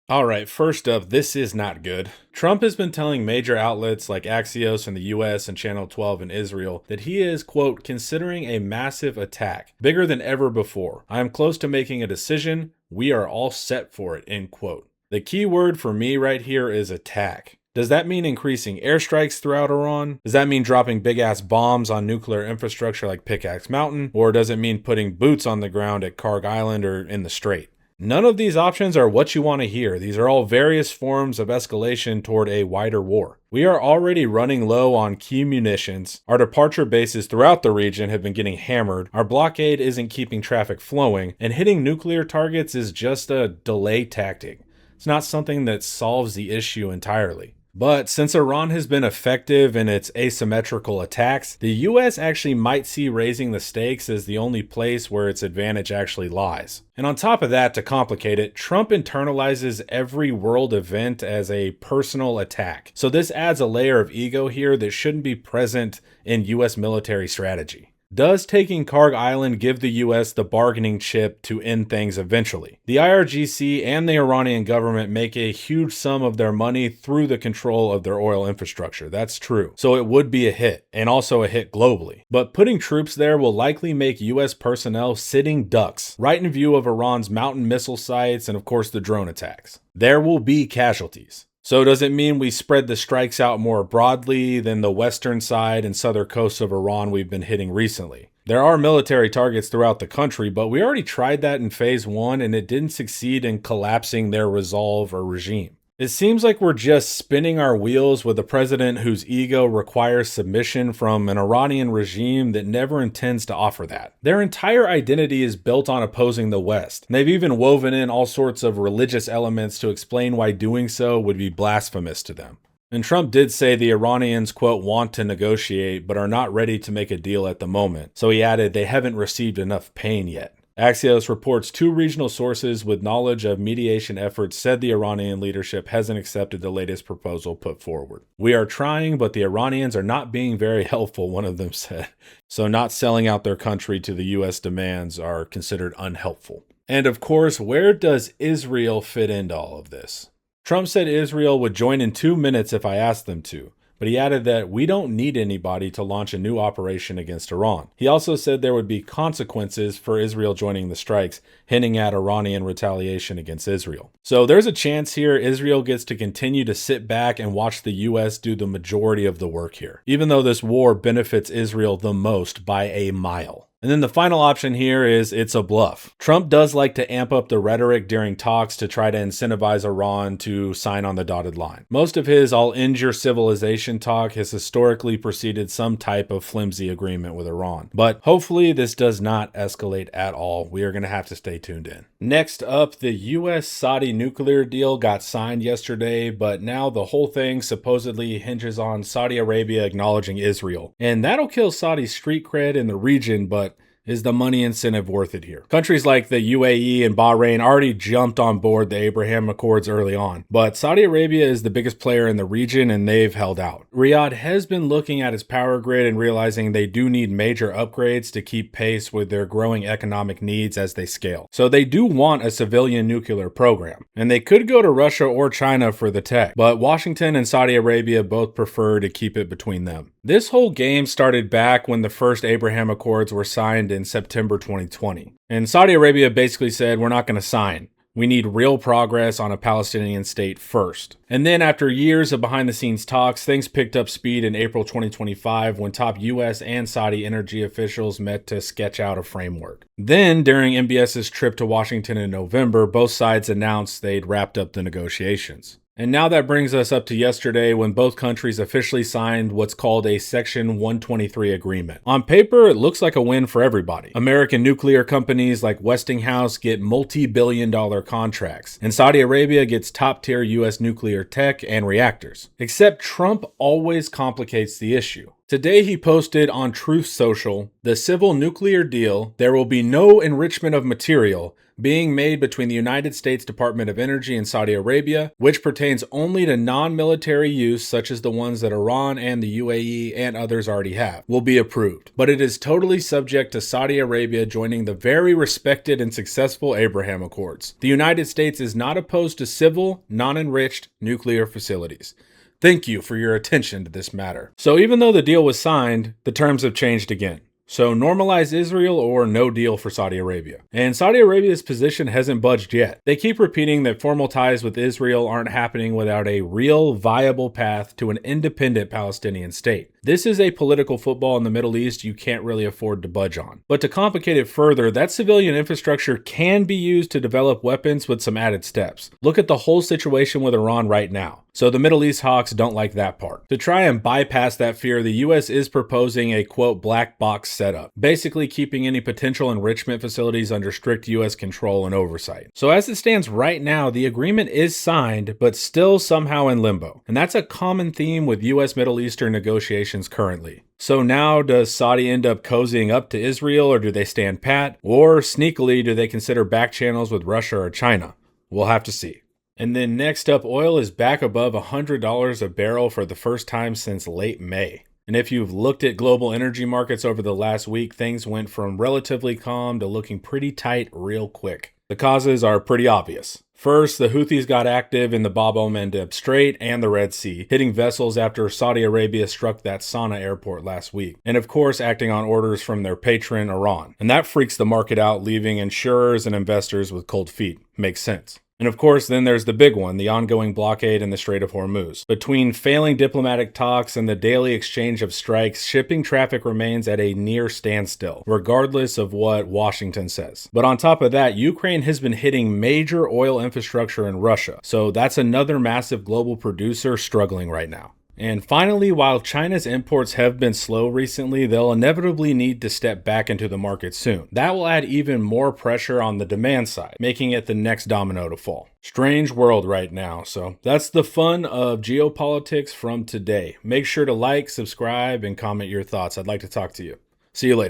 All right, first up, this is not good. Trump has been telling major outlets like Axios in the US and Channel 12 in Israel that he is, quote, considering a massive attack, bigger than ever before. I am close to making a decision. We are all set for it, end quote. The key word for me right here is attack. Does that mean increasing airstrikes throughout Iran? Does that mean dropping big ass bombs on nuclear infrastructure like Pickaxe Mountain? Or does it mean putting boots on the ground at Karg Island or in the Strait? None of these options are what you want to hear. These are all various forms of escalation toward a wider war. We are already running low on key munitions. Our departure bases throughout the region have been getting hammered. Our blockade isn't keeping traffic flowing, and hitting nuclear targets is just a delay tactic. It's not something that solves the issue entirely. But since Iran has been effective in its asymmetrical attacks, the US actually might see raising the stakes as the only place where its advantage actually lies. And on top of that, to complicate it, Trump internalizes every world event as a personal attack. So this adds a layer of ego here that shouldn't be present in US military strategy. Does taking Karg Island give the US the bargaining chip to end things eventually? The IRGC and the Iranian government make a huge sum of their money through the control of their oil infrastructure. That's true. So it would be a hit, and also a hit globally. But putting troops there will likely make US personnel sitting ducks, right in view of Iran's mountain missile sites and of course the drone attacks. There will be casualties. So does it mean we spread the strikes out more broadly than the western side and southern coast of Iran we've been hitting recently? There are military targets throughout the country, but we already tried that in phase 1 and it didn't succeed in collapsing their resolve or regime. It seems like we're just spinning our wheels with a president whose ego requires submission from an Iranian regime that never intends to offer that. Their entire identity is built on opposing the West. They've even woven in all sorts of religious elements to explain why doing so would be blasphemous to them. And Trump did say the Iranians, quote, want to negotiate, but are not ready to make a deal at the moment. So he added they haven't received enough pain yet. Axios reports 2 regional sources with knowledge of mediation efforts said the Iranian leadership hasn't accepted the latest proposal put forward. We are trying, but the Iranians are not being very helpful, one of them said. So not selling out their country to the US demands are considered unhelpful. And of course, where does Israel fit into all of this? Trump said Israel would join in 2 minutes if I asked them to. But he added that we don't need anybody to launch a new operation against Iran. He also said there would be consequences for Israel joining the strikes, hinting at Iranian retaliation against Israel. So there's a chance here Israel gets to continue to sit back and watch the US do the majority of the work here, even though this war benefits Israel the most by a mile. And then the final option here is it's a bluff. Trump does like to amp up the rhetoric during talks to try to incentivize Iran to sign on the dotted line. Most of his I'll end your civilization talk has historically preceded some type of flimsy agreement with Iran. But hopefully this does not escalate at all. We are going to have to stay tuned in. Next up, the US-Saudi nuclear deal got signed yesterday, but now the whole thing supposedly hinges on Saudi Arabia acknowledging Israel. And that'll kill Saudi's street cred in the region, but is the money incentive worth it here? Countries like the UAE and Bahrain already jumped on board the Abraham Accords early on, but Saudi Arabia is the biggest player in the region and they've held out. Riyadh has been looking at its power grid and realizing they do need major upgrades to keep pace with their growing economic needs as they scale. So they do want a civilian nuclear program, and they could go to Russia or China for the tech, but Washington and Saudi Arabia both prefer to keep it between them. This whole game started back when the first Abraham Accords were signed in September 2020. And Saudi Arabia basically said, we're not going to sign. We need real progress on a Palestinian state first. And then after years of behind-the-scenes talks, things picked up speed in April 2025 when top US and Saudi energy officials met to sketch out a framework. Then, during MBS's trip to Washington in November, both sides announced they'd wrapped up the negotiations. And now that brings us up to yesterday when both countries officially signed what's called a Section 123 agreement. On paper, it looks like a win for everybody. American nuclear companies like Westinghouse get multi-billion-dollar contracts, and Saudi Arabia gets top-tier US nuclear tech and reactors. Except Trump always complicates the issue. Today he posted on Truth Social, the civil nuclear deal, there will be no enrichment of material being made between the United States Department of Energy and Saudi Arabia, which pertains only to non-military use such as the ones that Iran and the UAE and others already have, will be approved. But it is totally subject to Saudi Arabia joining the very respected and successful Abraham Accords. The United States is not opposed to civil, non-enriched nuclear facilities. Thank you for your attention to this matter. So even though the deal was signed, the terms have changed again. So normalize Israel or no deal for Saudi Arabia. And Saudi Arabia's position hasn't budged yet. They keep repeating that formal ties with Israel aren't happening without a real, viable path to an independent Palestinian state. This is a political football in the Middle East you can't really afford to budge on. But to complicate it further, that civilian infrastructure can be used to develop weapons with some added steps. Look at the whole situation with Iran right now. So the Middle East hawks don't like that part. To try and bypass that fear, the US is proposing a quote black box setup, basically keeping any potential enrichment facilities under strict US control and oversight. So as it stands right now, the agreement is signed, but still somehow in limbo. And that's a common theme with US Middle Eastern negotiations currently. So now does Saudi end up cozying up to Israel, or do they stand pat? Or sneakily, do they consider back channels with Russia or China? We'll have to see. And then next up, oil is back above $100 a barrel for the first time since late May. And if you've looked at global energy markets over the last week, things went from relatively calm to looking pretty tight real quick. The causes are pretty obvious. First, the Houthis got active in the Bab el-Mandeb Strait and the Red Sea, hitting vessels after Saudi Arabia struck that Sana'a airport last week. And of course, acting on orders from their patron, Iran. And that freaks the market out, leaving insurers and investors with cold feet. Makes sense. And of course, then there's the big one, the ongoing blockade in the Strait of Hormuz. Between failing diplomatic talks and the daily exchange of strikes, shipping traffic remains at a near standstill, regardless of what Washington says. But on top of that, Ukraine has been hitting major oil infrastructure in Russia. So that's another massive global producer struggling right now. And finally, while China's imports have been slow recently, they'll inevitably need to step back into the market soon. That will add even more pressure on the demand side, making it the next domino to fall. Strange world right now. So that's the fun of geopolitics from today. Make sure to like, subscribe, and comment your thoughts. I'd like to talk to you. See you later.